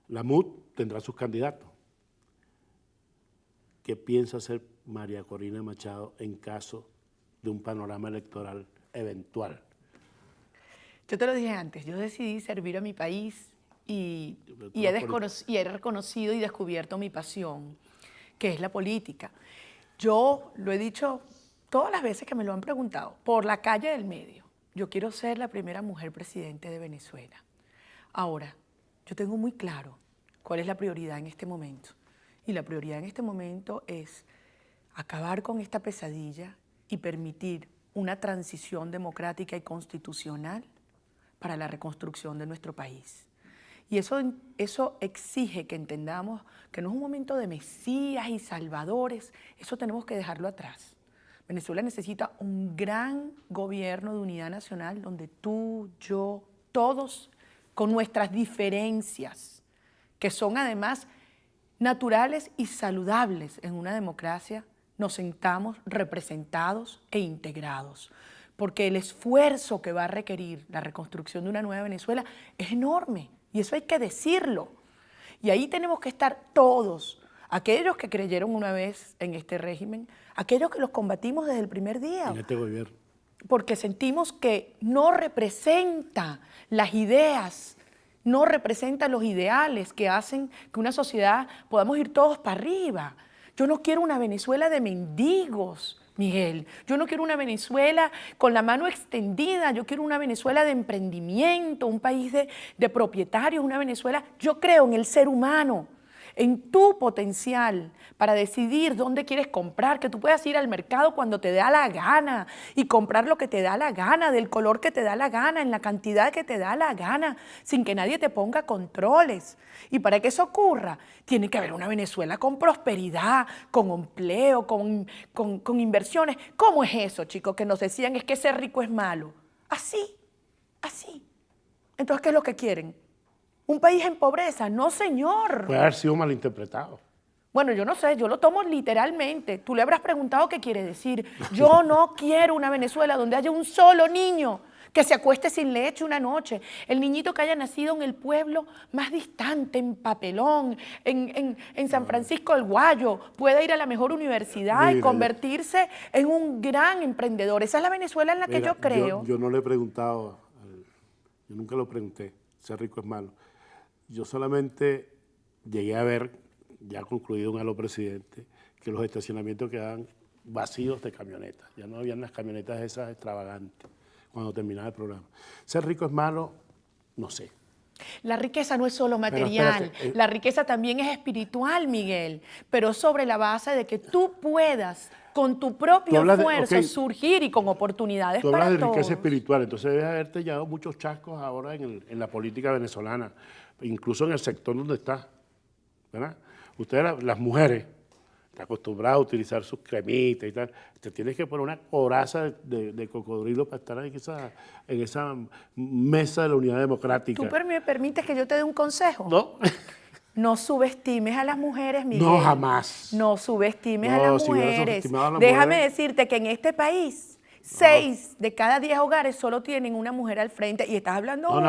Speaker 1: La MUD tendrá sus candidatos. ¿Qué piensa hacer María Corina Machado en caso de un panorama electoral eventual?
Speaker 2: Yo te lo dije antes, yo decidí servir a mi país y he reconocido y descubierto mi pasión, que es la política. Yo lo he dicho todas las veces que me lo han preguntado, por la calle del medio. Yo quiero ser la primera mujer presidente de Venezuela. Ahora, yo tengo muy claro cuál es la prioridad en este momento. Y la prioridad en este momento es acabar con esta pesadilla y permitir una transición democrática y constitucional para la reconstrucción de nuestro país. Y eso exige que entendamos que no es un momento de mesías y salvadores, eso tenemos que dejarlo atrás. Venezuela necesita un gran gobierno de unidad nacional donde tú, yo, todos, con nuestras diferencias, que son además naturales y saludables en una democracia, nos sentamos representados e integrados. Porque el esfuerzo que va a requerir la reconstrucción de una nueva Venezuela es enorme, y eso hay que decirlo. Y ahí tenemos que estar todos, aquellos que creyeron una vez en este régimen, aquellos que los combatimos desde el primer día.
Speaker 1: En este gobierno.
Speaker 2: Porque sentimos que no representa las ideas, no representa los ideales que hacen que una sociedad podamos ir todos para arriba. Yo no quiero una Venezuela de mendigos, Miguel. Yo no quiero una Venezuela con la mano extendida. Yo quiero una Venezuela de emprendimiento, un país de propietarios, una Venezuela. Yo creo en el ser humano, en tu potencial para decidir dónde quieres comprar, que tú puedas ir al mercado cuando te da la gana y comprar lo que te da la gana, del color que te da la gana, en la cantidad que te da la gana, sin que nadie te ponga controles. Y para que eso ocurra, tiene que haber una Venezuela con prosperidad, con empleo, con inversiones. ¿Cómo es eso, chicos? Que nos decían es que ser rico es malo. Así. Entonces, ¿qué es lo que quieren? ¿Un país en pobreza? No, señor.
Speaker 1: Puede haber sido malinterpretado.
Speaker 2: Bueno, yo no sé, yo lo tomo literalmente. Tú le habrás preguntado qué quiere decir. Yo no quiero una Venezuela donde haya un solo niño que se acueste sin leche una noche. El niñito que haya nacido en el pueblo más distante, en Papelón, en San Francisco del Guayo, pueda ir a la mejor universidad y convertirse en un gran emprendedor. Esa es la Venezuela en la que yo creo.
Speaker 1: Yo no le he preguntado, yo nunca lo pregunté, ser rico es malo. Yo solamente llegué a ver, ya concluido un halo presidente, que los estacionamientos quedaban vacíos de camionetas. Ya no habían las camionetas esas extravagantes cuando terminaba el programa. Ser rico es malo, no sé.
Speaker 2: La riqueza no es solo material, la riqueza también es espiritual, Miguel, pero sobre la base de que tú puedas con tu propio esfuerzo surgir y con oportunidades para todos.
Speaker 1: Tú hablas de riqueza espiritual, entonces debes haberte llevado muchos chascos ahora en la política venezolana, incluso en el sector donde estás, ¿verdad? Ustedes, las mujeres, están acostumbradas a utilizar sus cremitas y tal, te tienes que poner una coraza de cocodrilo para estar en esa mesa de la unidad democrática.
Speaker 2: ¿Tú me permites que yo te dé un consejo?
Speaker 1: No.
Speaker 2: No subestimes a las mujeres, Miguel.
Speaker 1: No, jamás.
Speaker 2: No subestimes a las mujeres.
Speaker 1: Déjame
Speaker 2: decirte que en este país 6 de cada 10 hogares solo tienen una mujer al frente. Y estás hablando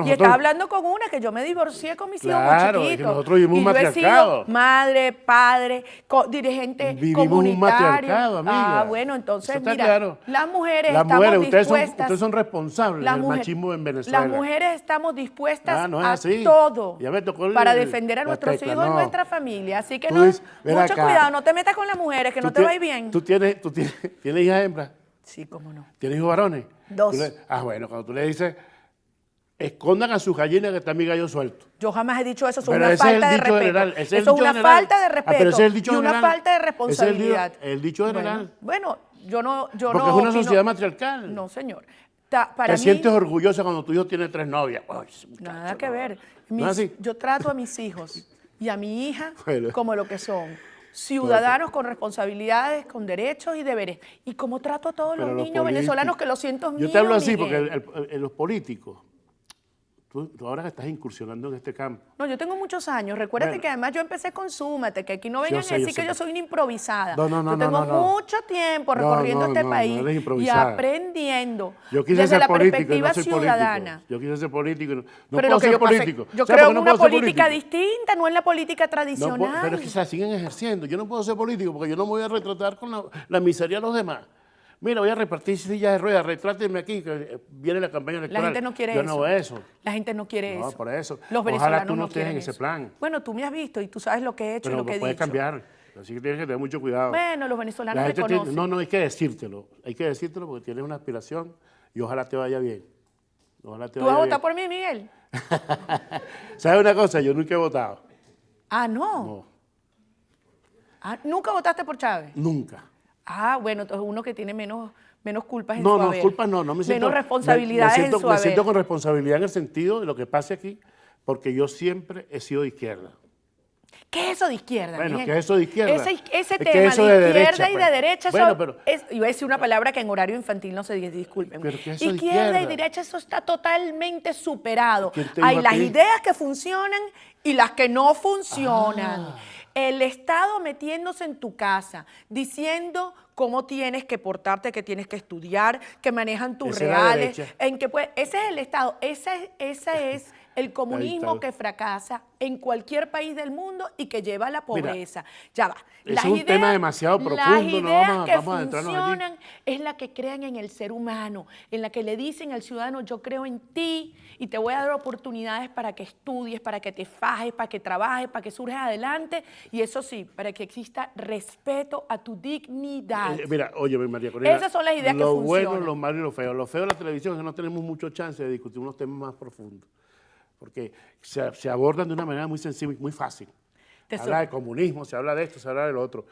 Speaker 2: y estás hablando con una que yo me divorcié con mis hijos muy chiquitos.
Speaker 1: Es que nosotros vivimos un matriarcado.
Speaker 2: Madre, padre, dirigente
Speaker 1: vivimos
Speaker 2: comunitario.
Speaker 1: Un matriarcado, amiga.
Speaker 2: Bueno, entonces
Speaker 1: mira,
Speaker 2: claro. Las mujeres estamos dispuestas.
Speaker 1: Ustedes son responsables del machismo en Venezuela.
Speaker 2: Las mujeres estamos dispuestas a todo para defender a nuestros hijos y nuestra familia. Así que mucho cuidado, no te metas con las mujeres, que no te va a ir bien.
Speaker 1: ¿Tú tienes hijas hembras?
Speaker 2: Sí, cómo no.
Speaker 1: ¿Tienes hijos varones?
Speaker 2: 2.
Speaker 1: Bueno, cuando tú le dices, escondan a sus gallinas que está mi gallo suelto.
Speaker 2: Yo jamás he dicho eso, eso es una falta de respeto. Eso es una falta de respeto
Speaker 1: pero ese es el dicho
Speaker 2: y
Speaker 1: general.
Speaker 2: Una falta de responsabilidad.
Speaker 1: El dicho general.
Speaker 2: Bueno, yo no...
Speaker 1: Porque es una sociedad matriarcal.
Speaker 2: No, señor. Para
Speaker 1: Te
Speaker 2: mí,
Speaker 1: sientes orgullosa cuando tu hijo tiene 3 novias. Ay, ese muchacho,
Speaker 2: nada que
Speaker 1: no.
Speaker 2: ver.
Speaker 1: ¿No es así?
Speaker 2: Yo trato a mis hijos y a mi hija
Speaker 1: Bueno.
Speaker 2: como lo que son. Ciudadanos con responsabilidades, con derechos y deberes. Y como trato a todos los
Speaker 1: Pero los
Speaker 2: niños venezolanos
Speaker 1: políticos-
Speaker 2: que lo siento míos,
Speaker 1: Yo te hablo así
Speaker 2: Miguel.
Speaker 1: porque los políticos, tú ahora que estás incursionando en este campo.
Speaker 2: No, yo tengo muchos años. Recuérdate
Speaker 1: Bueno.
Speaker 2: que además yo empecé con Súmate, que aquí no vengan
Speaker 1: sé,
Speaker 2: a
Speaker 1: yo
Speaker 2: decir
Speaker 1: sé.
Speaker 2: que yo soy una improvisada.
Speaker 1: No, no, no,
Speaker 2: yo
Speaker 1: no,
Speaker 2: tengo
Speaker 1: no, no.
Speaker 2: mucho tiempo
Speaker 1: No,
Speaker 2: recorriendo
Speaker 1: no,
Speaker 2: este
Speaker 1: no,
Speaker 2: país
Speaker 1: no eres
Speaker 2: y
Speaker 1: improvisada.
Speaker 2: aprendiendo
Speaker 1: Yo quise
Speaker 2: desde
Speaker 1: ser
Speaker 2: la
Speaker 1: político y
Speaker 2: perspectiva
Speaker 1: no soy
Speaker 2: ciudadana.
Speaker 1: político. Yo quise ser político y no
Speaker 2: Pero
Speaker 1: puedo
Speaker 2: lo que
Speaker 1: ser
Speaker 2: yo pasé,
Speaker 1: político.
Speaker 2: yo
Speaker 1: ¿Sabes
Speaker 2: creo
Speaker 1: por qué
Speaker 2: en
Speaker 1: no
Speaker 2: una
Speaker 1: puedo ser
Speaker 2: política
Speaker 1: político?
Speaker 2: distinta, no en la política
Speaker 1: No
Speaker 2: tradicional.
Speaker 1: pero es que se siguen ejerciendo. Yo no puedo ser político porque yo no me voy a retratar con la miseria de los demás. Mira, voy a repartir sillas de ruedas, retráteme aquí, que viene la campaña
Speaker 2: La
Speaker 1: electoral.
Speaker 2: gente no quiere
Speaker 1: yo
Speaker 2: eso.
Speaker 1: no veo eso.
Speaker 2: La gente no quiere
Speaker 1: No,
Speaker 2: eso.
Speaker 1: por eso.
Speaker 2: Los
Speaker 1: Ojalá
Speaker 2: venezolanos
Speaker 1: tú no
Speaker 2: no
Speaker 1: estés
Speaker 2: quieren
Speaker 1: en ese
Speaker 2: eso.
Speaker 1: plan.
Speaker 2: Bueno, tú me has visto y tú sabes lo que he hecho y
Speaker 1: Pero
Speaker 2: lo que
Speaker 1: lo
Speaker 2: he
Speaker 1: puedes
Speaker 2: dicho.
Speaker 1: cambiar. Así que tienes que tener mucho cuidado.
Speaker 2: Bueno, los venezolanos
Speaker 1: La gente
Speaker 2: reconocen.
Speaker 1: no, hay que decírtelo. Hay que decírtelo porque tienes una aspiración y ojalá te vaya bien. Ojalá te
Speaker 2: ¿Tú vas a
Speaker 1: vaya
Speaker 2: votar
Speaker 1: bien.
Speaker 2: por mí, Miguel?
Speaker 1: ¿Sabes una cosa? Yo nunca he votado.
Speaker 2: Ah, no.
Speaker 1: No,
Speaker 2: Ah, ¿nunca votaste por Chávez?
Speaker 1: nunca.
Speaker 2: Ah, bueno, entonces uno que tiene menos culpas en
Speaker 1: No,
Speaker 2: su
Speaker 1: no,
Speaker 2: haber.
Speaker 1: culpas no me siento.
Speaker 2: Menos responsabilidades en su
Speaker 1: me
Speaker 2: haber.
Speaker 1: siento con responsabilidad en el sentido de lo que pase aquí, porque yo siempre he sido de izquierda.
Speaker 2: ¿Qué es eso de izquierda,
Speaker 1: Bueno,
Speaker 2: Miguel?
Speaker 1: ¿qué es eso de izquierda?
Speaker 2: Ese
Speaker 1: Es que
Speaker 2: tema
Speaker 1: eso
Speaker 2: de
Speaker 1: de
Speaker 2: izquierda
Speaker 1: derecha,
Speaker 2: y de
Speaker 1: pues.
Speaker 2: derecha,
Speaker 1: Bueno,
Speaker 2: eso
Speaker 1: pero-
Speaker 2: iba a decir una palabra que en horario infantil no se dice, disculpen.
Speaker 1: Pero ¿qué es eso de
Speaker 2: Izquierda y
Speaker 1: izquierda?
Speaker 2: derecha, eso está totalmente superado.
Speaker 1: ¿Quién te
Speaker 2: Hay
Speaker 1: dijo a
Speaker 2: las
Speaker 1: ti?
Speaker 2: ideas que funcionan y las que no funcionan.
Speaker 1: Ah.
Speaker 2: El Estado metiéndose en tu casa, diciendo cómo tienes que portarte, que tienes que estudiar, que manejan tus
Speaker 1: Esa es la
Speaker 2: reales,
Speaker 1: derecha.
Speaker 2: en que pues, ese es el Estado, ese es el comunismo
Speaker 1: está.
Speaker 2: que fracasa en cualquier país del mundo y que lleva a la
Speaker 1: Mira,
Speaker 2: pobreza. Ya va.
Speaker 1: ese es un tema demasiado
Speaker 2: Las
Speaker 1: profundo, no
Speaker 2: ideas
Speaker 1: vamos a-
Speaker 2: que
Speaker 1: vamos a adentrarnos allí.
Speaker 2: funcionan es la que crean en el ser humano, en la que le dicen al ciudadano, yo creo en ti y te voy a dar oportunidades para que estudies, para que te fajes, para que trabajes, para que surjas adelante y eso sí, para que exista respeto a tu dignidad.
Speaker 1: Mira, oye, María Corina.
Speaker 2: Esas son las ideas que
Speaker 1: Lo bueno,
Speaker 2: funcionan.
Speaker 1: lo malo y lo feo. Lo feo de la televisión es que no tenemos mucho chance de discutir unos temas más profundos. Porque se abordan de una manera muy sencilla y muy fácil.
Speaker 2: Te
Speaker 1: Se habla de comunismo, se habla de esto, se habla de lo otro.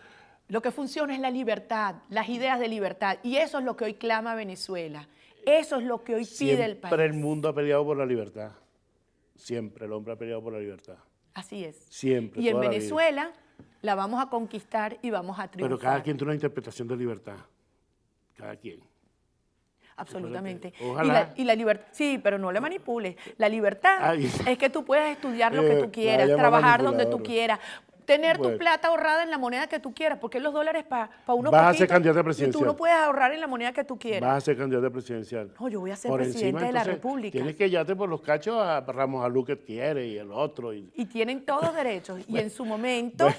Speaker 2: Lo que funciona es la libertad, las ideas de libertad. Y eso es lo que hoy clama Venezuela. Eso es lo que hoy pide el país.
Speaker 1: Siempre el mundo ha peleado por la libertad. Siempre el hombre ha peleado por la libertad.
Speaker 2: Así es.
Speaker 1: Siempre,
Speaker 2: Y en
Speaker 1: toda la vida.
Speaker 2: Venezuela la vamos a conquistar y vamos a triunfar.
Speaker 1: Pero cada quien tiene una interpretación de libertad. Cada quien.
Speaker 2: Absolutamente.
Speaker 1: Ojalá.
Speaker 2: Y la libertad, sí, pero no le manipules. La libertad
Speaker 1: Ay.
Speaker 2: es que tú puedes estudiar lo que tú quieras,
Speaker 1: vaya más
Speaker 2: trabajar donde tú
Speaker 1: manipuladora.
Speaker 2: quieras, tener tu
Speaker 1: Bueno.
Speaker 2: plata ahorrada en la moneda que tú quieras, porque los dólares para unos
Speaker 1: Vas a ser
Speaker 2: poquitos,
Speaker 1: candidata
Speaker 2: y tú
Speaker 1: presidencial.
Speaker 2: no puedes ahorrar en la moneda que tú quieras.
Speaker 1: Vas a ser candidata presidencial.
Speaker 2: No, yo voy a ser
Speaker 1: Por
Speaker 2: presidenta
Speaker 1: encima,
Speaker 2: de la
Speaker 1: entonces,
Speaker 2: República.
Speaker 1: Tienes que llevarte por los cachos a Ramos Alú que quiere y el otro.
Speaker 2: Y tienen todos derechos. Y en su momento,
Speaker 1: Bueno.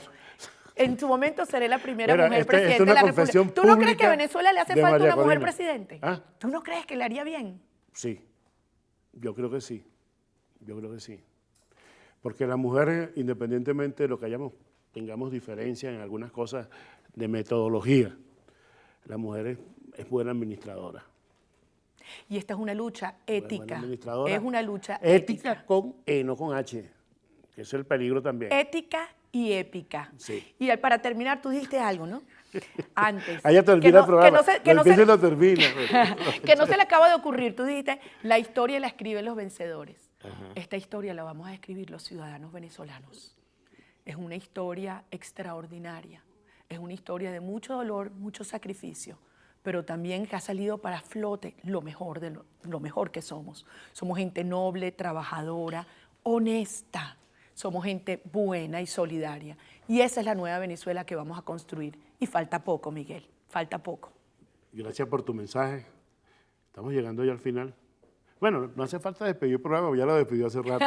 Speaker 2: en su momento seré la primera
Speaker 1: Mira,
Speaker 2: mujer
Speaker 1: esta
Speaker 2: presidente
Speaker 1: es una
Speaker 2: de la
Speaker 1: confesión
Speaker 2: República. ¿Tú no crees que a
Speaker 1: pública
Speaker 2: Venezuela le hace
Speaker 1: de
Speaker 2: falta
Speaker 1: María
Speaker 2: una mujer
Speaker 1: Corina.
Speaker 2: presidente?
Speaker 1: ¿Ah?
Speaker 2: ¿Tú no crees que le haría bien?
Speaker 1: Sí, yo creo que sí. Yo creo que sí. Porque las mujeres, independientemente de lo que tengamos diferencias en algunas cosas de metodología, la mujer es buena administradora.
Speaker 2: Y esta es una lucha
Speaker 1: Buena
Speaker 2: ética.
Speaker 1: administradora.
Speaker 2: Es una lucha
Speaker 1: ética.
Speaker 2: ética.
Speaker 1: Con E, no con H, que es el peligro también.
Speaker 2: Ética y épica.
Speaker 1: Sí.
Speaker 2: Y para terminar, tú dijiste algo, ¿no? Antes.
Speaker 1: Allá termina
Speaker 2: Que no-
Speaker 1: el programa.
Speaker 2: que no se- que no
Speaker 1: empieza
Speaker 2: se-
Speaker 1: y lo termina.
Speaker 2: que no se le acaba de ocurrir. Tú dijiste, la historia la escriben los vencedores. Esta historia la vamos a escribir los ciudadanos venezolanos. Es una historia extraordinaria. Es una historia de mucho dolor, mucho sacrificio, pero también que ha salido para flote lo mejor de lo mejor que somos. Somos gente noble, trabajadora, honesta. Somos gente buena y solidaria. Y esa es la nueva Venezuela que vamos a construir. Y falta poco, Miguel, falta poco.
Speaker 1: Gracias por tu mensaje. Estamos llegando ya al final. Bueno, no hace falta despedir el programa, ya lo despidió hace rato.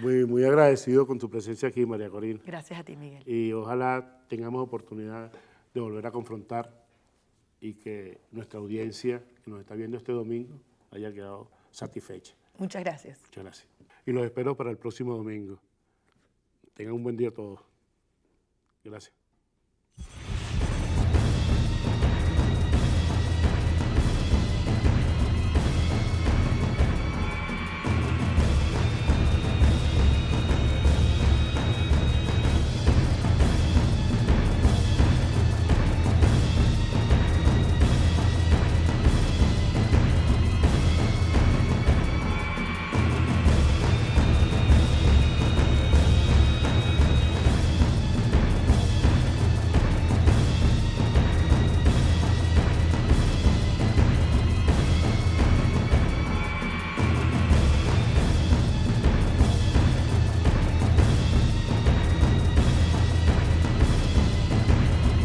Speaker 1: Muy agradecido con tu presencia aquí, María Corina.
Speaker 2: Gracias a ti, Miguel.
Speaker 1: Y ojalá tengamos oportunidad de volver a confrontar y que nuestra audiencia que nos está viendo este domingo haya quedado satisfecha.
Speaker 2: Muchas gracias.
Speaker 1: Muchas gracias. Y los espero para el próximo domingo. Tengan un buen día todos. Gracias.